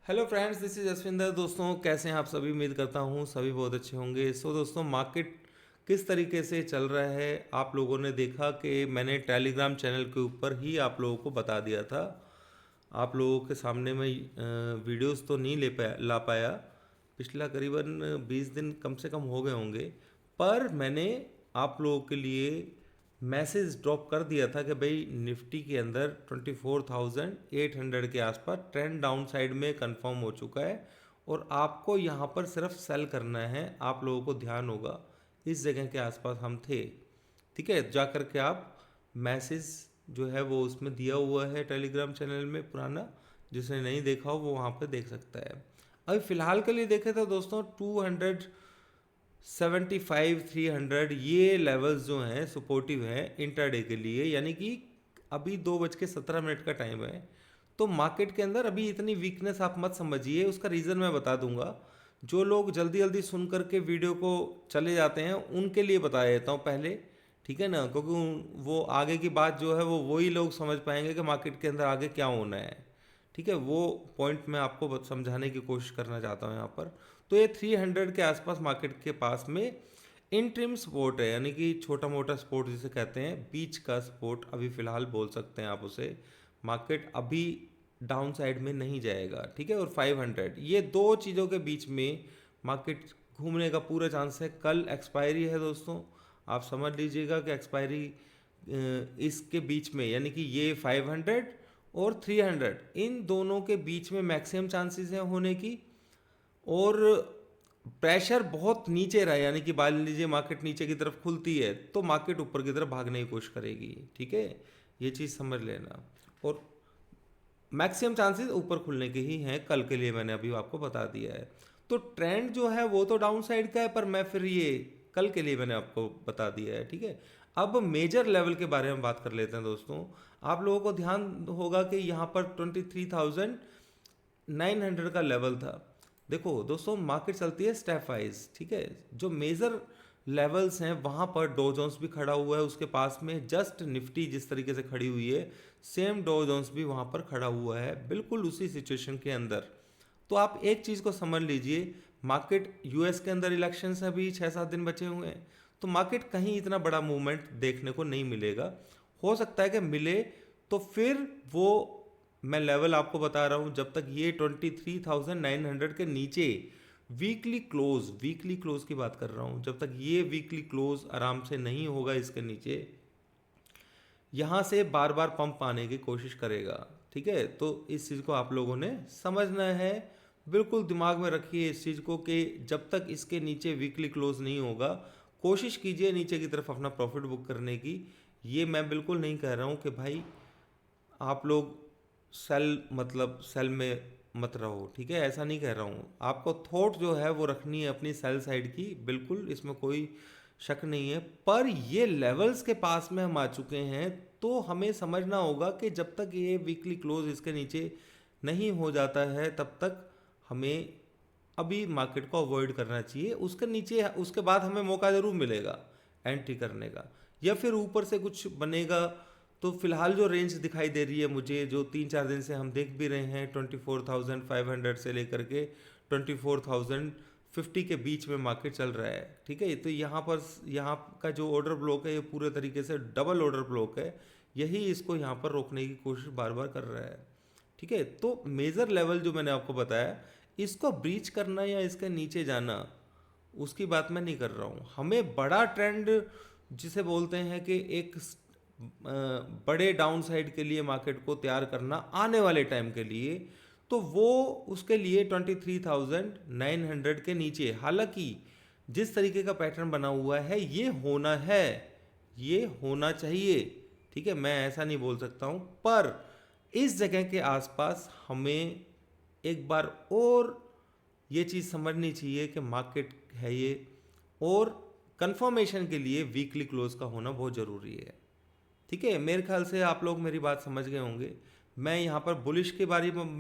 Hello friends, this is Jasvinder. दोस्तों, कैसे हैं आप सभी? उम्मीद करता हूँ सभी बहुत अच्छे होंगे। दोस्तों, मार्केट किस तरीके से चल रहा है आप लोगों ने देखा कि मैंने टेलीग्राम चैनल के ऊपर ही आप लोगों को बता दिया था। आप लोगों के सामने मैं वीडियोस तो नहीं ला पाया। पिछला करीबन 20 दिन कम से कम हो गए होंगे, पर मैंने आप लोगों के लिए मैसेज ड्रॉप कर दिया था कि भाई निफ्टी के अंदर 24,800 के आसपास ट्रेंड डाउन साइड में कंफर्म हो चुका है और आपको यहाँ पर सिर्फ सेल करना है। आप लोगों को ध्यान होगा इस जगह के आसपास हम थे। ठीक है, जा कर के आप मैसेज जो है वो उसमें दिया हुआ है टेलीग्राम चैनल में पुराना। जिसने नहीं देखा हो वो वहाँ पे देख सकता है। अभी फ़िलहाल के लिए देखे तो दोस्तों 275 300 ये लेवल्स जो हैं सपोर्टिव हैं इंटरडे के लिए, यानी कि अभी 2:17 का टाइम है। तो मार्केट के अंदर अभी इतनी वीकनेस आप मत समझिए। उसका रीज़न मैं बता दूंगा। जो लोग जल्दी जल्दी सुन करके वीडियो को चले जाते हैं उनके लिए बता देता हूँ पहले। ठीक है ना, क्योंकि वो आगे की बात जो है वो वही लोग समझ पाएंगे कि मार्केट के अंदर आगे क्या होना है। ठीक है, वो पॉइंट मैं आपको समझाने की कोशिश करना चाहता हूँ यहाँ पर। तो ये 300 के आसपास मार्केट के पास में इंट्रिम सपोर्ट है, यानी कि छोटा मोटा सपोर्ट जिसे कहते हैं, बीच का सपोर्ट अभी फ़िलहाल बोल सकते हैं आप उसे। मार्केट अभी डाउन साइड में नहीं जाएगा। ठीक है, और 500 ये दो चीज़ों के बीच में मार्केट घूमने का पूरा चांस है। कल एक्सपायरी है दोस्तों, आप समझ लीजिएगा कि एक्सपायरी इसके बीच में, यानी कि ये 500 और 300 इन दोनों के बीच में मैक्सिमम चांसेस हैं होने की। और प्रेशर बहुत नीचे रहा, यानी कि मान लीजिए मार्केट नीचे की तरफ खुलती है तो मार्केट ऊपर की तरफ भागने की कोशिश करेगी। ठीक है, ये चीज़ समझ लेना। और मैक्सिमम चांसेस ऊपर खुलने के ही हैं कल के लिए, मैंने अभी आपको बता दिया है। तो ट्रेंड जो है वो तो डाउन साइड का है, पर मैं फिर ये कल के लिए मैंने आपको बता दिया है। ठीक है, अब मेजर लेवल के बारे में बात कर लेते हैं दोस्तों। आप लोगों को ध्यान होगा कि यहाँ पर 23,900 का लेवल था। देखो दोस्तों, मार्केट चलती है स्टेप वाइज। ठीक है, जो मेजर लेवल्स हैं वहाँ पर डो जोन्स भी खड़ा हुआ है, उसके पास में जस्ट निफ्टी जिस तरीके से खड़ी हुई है सेम डो जोन्स भी वहाँ पर खड़ा हुआ है, बिल्कुल उसी सिचुएशन के अंदर। तो आप एक चीज़ को समझ लीजिए, मार्केट यूएस के अंदर इलेक्शंस अभी 6-7 दिन बचे हुए हैं, तो मार्केट कहीं इतना बड़ा मूवमेंट देखने को नहीं मिलेगा। हो सकता है कि मिले तो फिर वो, मैं लेवल आपको बता रहा हूँ, जब तक ये 23,900 के नीचे वीकली क्लोज की बात कर रहा हूँ, जब तक ये वीकली क्लोज आराम से नहीं होगा इसके नीचे, यहाँ से बार बार पंप आने की कोशिश करेगा। ठीक है, तो इस चीज़ को आप लोगों ने समझना है। बिल्कुल दिमाग में रखिए इस चीज़ को कि जब तक इसके नीचे वीकली क्लोज नहीं होगा, कोशिश कीजिए नीचे की तरफ अपना प्रॉफिट बुक करने की। ये मैं बिल्कुल नहीं कह रहा हूँ कि भाई आप लोग सेल, मतलब सेल में मत रहो। ठीक है, ऐसा नहीं कह रहा हूँ। आपको थॉट जो है वो रखनी है अपनी सेल साइड की, बिल्कुल इसमें कोई शक नहीं है। पर ये लेवल्स के पास में हम आ चुके हैं तो हमें समझना होगा कि जब तक ये वीकली क्लोज इसके नीचे नहीं हो जाता है तब तक हमें अभी मार्केट को अवॉइड करना चाहिए। उसके नीचे उसके बाद हमें मौका ज़रूर मिलेगा एंट्री करने का, या फिर ऊपर से कुछ बनेगा। तो फिलहाल जो रेंज दिखाई दे रही है मुझे, जो 3-4 दिन से हम देख भी रहे हैं, 24,500 से लेकर के 24,050 के बीच में मार्केट चल रहा है। ठीक है, तो यहाँ का जो ऑर्डर ब्लॉक है ये पूरे तरीके से डबल ऑर्डर ब्लॉक है, यही इसको यहाँ पर रोकने की कोशिश बार बार कर रहा है। ठीक है, तो मेजर लेवल जो मैंने आपको बताया, इसको ब्रीच करना या इसके नीचे जाना, उसकी बात मैं नहीं कर रहा हूँ। हमें बड़ा ट्रेंड जिसे बोलते हैं कि एक बड़े डाउन साइड के लिए मार्केट को तैयार करना आने वाले टाइम के लिए, तो वो उसके लिए 23,900 के नीचे, हालांकि जिस तरीके का पैटर्न बना हुआ है ये होना है, ये होना चाहिए। ठीक है, मैं ऐसा नहीं बोल सकता हूँ, पर इस जगह के आसपास हमें एक बार और ये चीज़ समझनी चाहिए कि मार्केट है ये, और कंफर्मेशन के लिए वीकली क्लोज का होना बहुत ज़रूरी है। ठीक है, मेरे ख्याल से आप लोग मेरी बात समझ गए होंगे। मैं यहाँ पर बुलिश के बारे में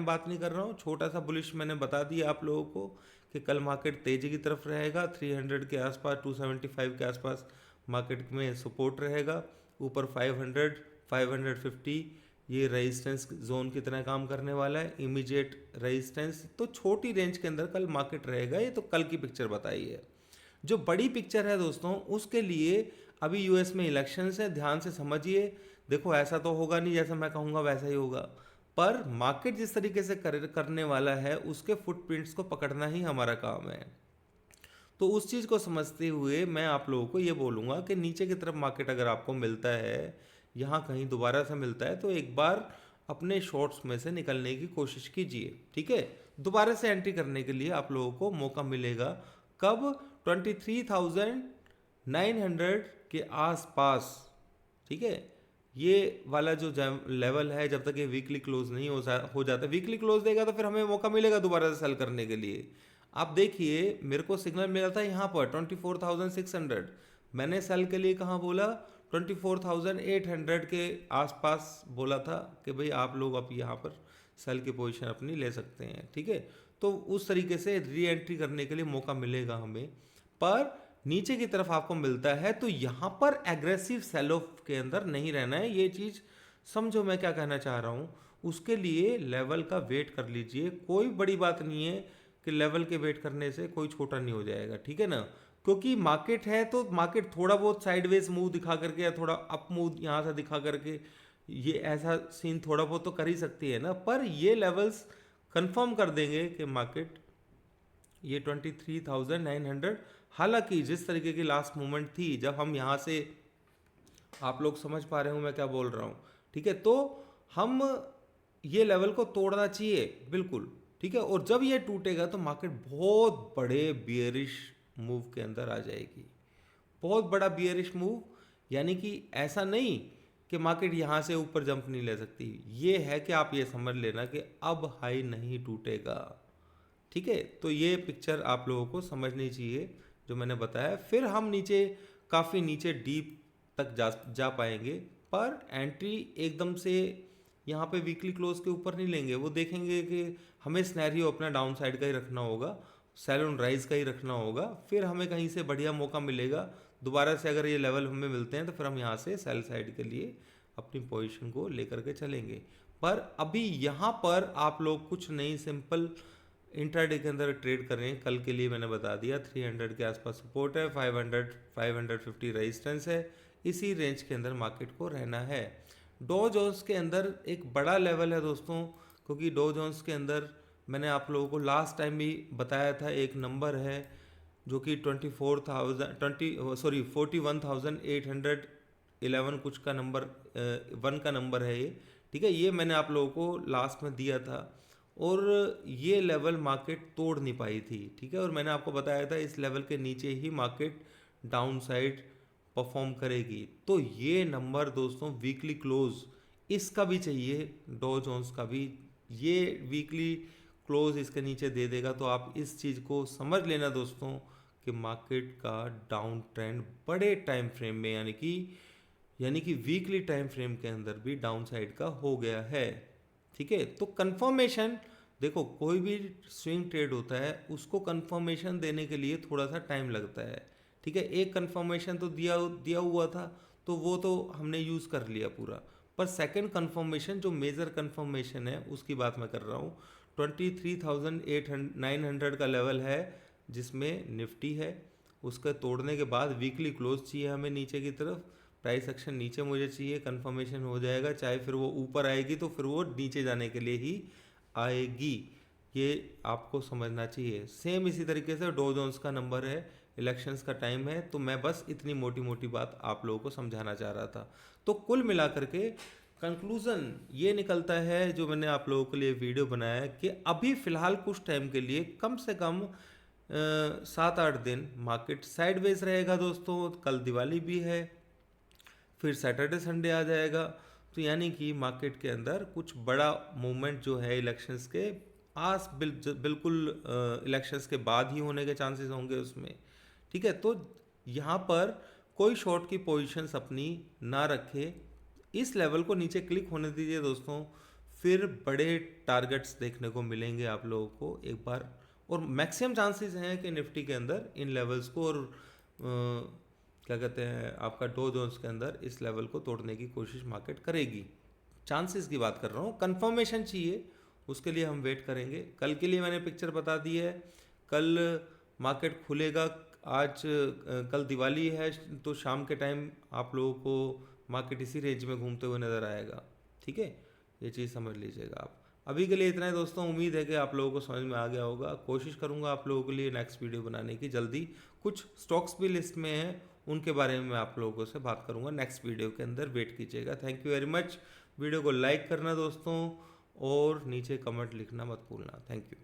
बात नहीं कर रहा हूँ। छोटा सा बुलिश मैंने बता दिया आप लोगों को कि कल मार्केट तेज़ी की तरफ रहेगा। 300 के आसपास, 275 के आसपास मार्केट में सपोर्ट रहेगा। ऊपर 500 550 ये रेजिस्टेंस जोन की तरह काम करने वाला है, इमीडिएट रेजिस्टेंस। तो छोटी रेंज के अंदर कल मार्केट रहेगा, ये तो कल की पिक्चर बताई है। जो बड़ी पिक्चर है दोस्तों, उसके लिए अभी यूएस में इलेक्शंस है, ध्यान से समझिए। देखो ऐसा तो होगा नहीं जैसा मैं कहूँगा वैसा ही होगा, पर मार्केट जिस तरीके से करने वाला है उसके फुटप्रिंट्स को पकड़ना ही हमारा काम है। तो उस चीज़ को समझते हुए मैं आप लोगों को ये बोलूँगा कि नीचे की तरफ मार्केट अगर आपको मिलता है, यहाँ कहीं दोबारा से मिलता है, तो एक बार अपने शॉर्ट्स में से निकलने की कोशिश कीजिए। ठीक है, दोबारा से एंट्री करने के लिए आप लोगों को मौका मिलेगा कब? 23,900 के आसपास। ठीक है, ये वाला जो लेवल है, जब तक ये वीकली क्लोज नहीं हो जाता, वीकली क्लोज देगा तो फिर हमें मौका मिलेगा दोबारा से सेल करने के लिए। आप देखिए, मेरे को सिग्नल मिला था यहाँ पर 24,600, मैंने सेल के लिए कहाँ बोला? 24,800 के आसपास बोला था कि भाई आप लोग अब यहाँ पर सेल की पोजीशन अपनी ले सकते हैं। ठीक है, तो उस तरीके से री एंट्री करने के लिए मौका मिलेगा हमें। पर नीचे की तरफ आपको मिलता है तो यहाँ पर एग्रेसिव सेल ऑफ के अंदर नहीं रहना है, ये चीज़ समझो मैं क्या कहना चाह रहा हूँ। उसके लिए लेवल का वेट कर लीजिए, कोई बड़ी बात नहीं है कि लेवल के वेट करने से कोई छोटा नहीं हो जाएगा। ठीक है ना, क्योंकि मार्केट है तो मार्केट थोड़ा बहुत साइडवेज मूव दिखा करके या थोड़ा अप मूव यहाँ से दिखा करके ये ऐसा सीन थोड़ा बहुत तो कर ही सकती है ना, पर ये लेवल्स कंफर्म कर देंगे कि मार्केट ये 23,900, हालांकि जिस तरीके की लास्ट मूवमेंट थी जब हम यहाँ से, आप लोग समझ पा रहे हो मैं क्या बोल रहा हूँ। ठीक है, तो हम ये लेवल को तोड़ना चाहिए बिल्कुल। ठीक है, और जब ये टूटेगा तो मार्केट बहुत बड़े बियरिश मूव के अंदर आ जाएगी, बहुत बड़ा बियरिश मूव। यानी कि ऐसा नहीं कि मार्केट यहाँ से ऊपर जंप नहीं ले सकती, ये है कि आप ये समझ लेना कि अब हाई नहीं टूटेगा। ठीक है, तो ये पिक्चर आप लोगों को समझनी चाहिए जो मैंने बताया। फिर हम नीचे, काफ़ी नीचे डीप तक जा पाएंगे, पर एंट्री एकदम से यहाँ पे वीकली क्लोज के ऊपर नहीं लेंगे। वो देखेंगे कि हमें स्नैरियो अपना डाउन साइड का ही रखना होगा, सेल ऑन राइज का ही रखना होगा, फिर हमें कहीं से बढ़िया मौका मिलेगा दोबारा से। अगर ये लेवल हमें मिलते हैं तो फिर हम यहाँ से सेल साइड के लिए अपनी पोजीशन को लेकर के चलेंगे। पर अभी यहाँ पर आप लोग कुछ नहीं, सिंपल इंट्राडे के अंदर ट्रेड कर रहे हैं। कल के लिए मैंने बता दिया 300 के आसपास सपोर्ट है, 500 550 रेजिस्टेंस है, इसी रेंज के अंदर मार्केट को रहना है। डो जोन्स के अंदर एक बड़ा लेवल है दोस्तों, क्योंकि डो जोन्स के अंदर मैंने आप लोगों को लास्ट टाइम भी बताया था, एक नंबर है जो कि 41,811 कुछ का नंबर, 1 का नंबर है ये। ठीक है, ये मैंने आप लोगों को लास्ट में दिया था और ये लेवल मार्केट तोड़ नहीं पाई थी। ठीक है, और मैंने आपको बताया था इस लेवल के नीचे ही मार्केट डाउन साइड परफॉर्म करेगी। तो ये नंबर दोस्तों वीकली क्लोज इसका भी चाहिए, डो जोन्स का भी। ये वीकली क्लोज इसके नीचे दे देगा तो आप इस चीज़ को समझ लेना दोस्तों कि मार्केट का डाउन ट्रेंड बड़े टाइम फ्रेम में, यानी कि वीकली टाइम फ्रेम के अंदर भी डाउन साइड का हो गया है। ठीक है, तो कंफर्मेशन, देखो कोई भी स्विंग ट्रेड होता है उसको कंफर्मेशन देने के लिए थोड़ा सा टाइम लगता है। ठीक है, एक कंफर्मेशन तो दिया हुआ था तो वो तो हमने यूज़ कर लिया पूरा, पर सेकंड कंफर्मेशन जो मेजर कंफर्मेशन है उसकी बात मैं कर रहा हूँ। 23,900 का लेवल है जिसमें निफ्टी है, उसका तोड़ने के बाद वीकली क्लोज चाहिए हमें नीचे की तरफ, प्राइस एक्शन नीचे मुझे चाहिए, कंफर्मेशन हो जाएगा, चाहे फिर वो ऊपर आएगी तो फिर वो नीचे जाने के लिए ही आएगी, ये आपको समझना चाहिए। सेम इसी तरीके से डो जोन्स का नंबर है, इलेक्शंस का टाइम है, तो मैं बस इतनी मोटी मोटी बात आप लोगों को समझाना चाह रहा था। तो कुल मिलाकर के कंक्लूज़न ये निकलता है जो मैंने आप लोगों के लिए वीडियो बनाया कि अभी फ़िलहाल कुछ टाइम के लिए कम से कम 7-8 दिन मार्केट साइडवेज रहेगा दोस्तों। कल दिवाली भी है, फिर सैटरडे संडे आ जाएगा, तो यानी कि मार्केट के अंदर कुछ बड़ा मूवमेंट जो है इलेक्शंस के बिल्कुल इलेक्शंस के बाद ही होने के चांसेस होंगे उसमें। ठीक है, तो यहाँ पर कोई शॉर्ट की पोजीशंस अपनी ना रखे, इस लेवल को नीचे क्लिक होने दीजिए दोस्तों, फिर बड़े टारगेट्स देखने को मिलेंगे आप लोगों को एक बार। और मैक्सिमम चांसेस हैं कि निफ्टी के अंदर इन लेवल्स को और क्या कहते हैं आपका डो जोन्स के अंदर इस लेवल को तोड़ने की कोशिश मार्केट करेगी। चांसेस की बात कर रहा हूँ, कंफर्मेशन चाहिए, उसके लिए हम वेट करेंगे। कल के लिए मैंने पिक्चर बता दी है, कल मार्केट खुलेगा। आज कल दिवाली है, तो शाम के टाइम आप लोगों को मार्केट इसी रेंज में घूमते हुए नज़र आएगा। ठीक है, ये चीज़ समझ लीजिएगा आप। अभी के लिए इतना है दोस्तों, उम्मीद है कि आप लोगों को समझ में आ गया होगा। कोशिश करूंगा आप लोगों के लिए नेक्स्ट वीडियो बनाने की जल्दी। कुछ स्टॉक्स भी लिस्ट में हैं, उनके बारे में मैं आप लोगों से बात करूंगा नेक्स्ट वीडियो के अंदर, वेट कीजिएगा। Thank you very much. Video को लाइक करना दोस्तों, और नीचे कमेंट लिखना मत भूलना। Thank you.